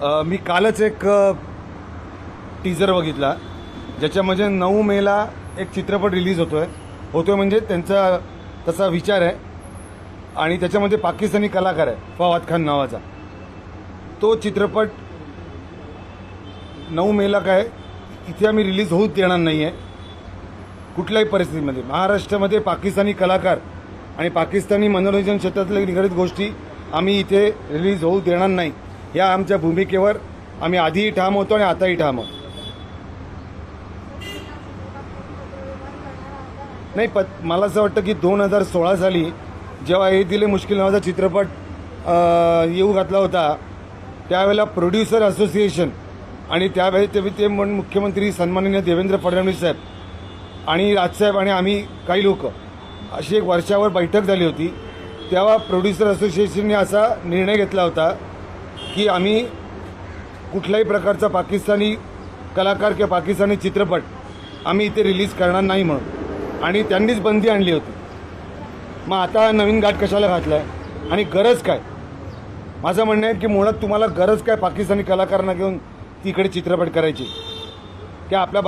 मी कालच एक टीजर बघितला ज्याच्यामध्ये 9 मेला एक चित्रपट रिलीज होतोय म्हणजे त्यांचा तसा विचार आहे आणि त्याच्यामध्ये पाकिस्तानी कलाकार आहे फवाद खान नावाचा. तो चित्रपट 9 मेला काय इथे आम्ही रिलीज होऊच देणार नाही आहे कुठल्याही परिस्थितीमध्ये. महाराष्ट्रामध्ये पाकिस्तानी कलाकार आणि पाकिस्तानी मनोरंजन क्षेत्रातल्या निगडित गोष्टी आम्ही इथे रिलीज होऊ देणार नाही या आमच्या भूमिकेवर आम्ही आधीही ठाम होतो आणि आताही ठाम आहोत. नाही मला असं वाटतं की 2016 साली जेव्हा हे दिले मुश्किल नावाचा चित्रपट येऊ घातला होता त्यावेळेला प्रोड्युसर असोसिएशन आणि त्यावेळी ते मुख्यमंत्री सन्माननीय देवेंद्र फडणवीस साहेब आणि राजसाहेब आणि आम्ही काही लोक अशी एक वर्षावर बैठक झाली होती. तेव्हा प्रोड्युसर असोसिएशनने असा निर्णय घेतला होता की आम्ही कुठल्याही प्रकारचा पाकिस्तानी कलाकार किंवा पाकिस्तानी चित्रपट आम्ही इथे रिलीज करणार नाही म्हणून, आणि त्यांनीच बंदी आणली होती. मग आता नवीन घाट कशाला घातला आहे आणि गरज काय? माझं म्हणणं आहे की मुळात तुम्हाला गरज काय पाकिस्तानी कलाकारांना घेऊन तिकडे चित्रपट करायची की आपल्या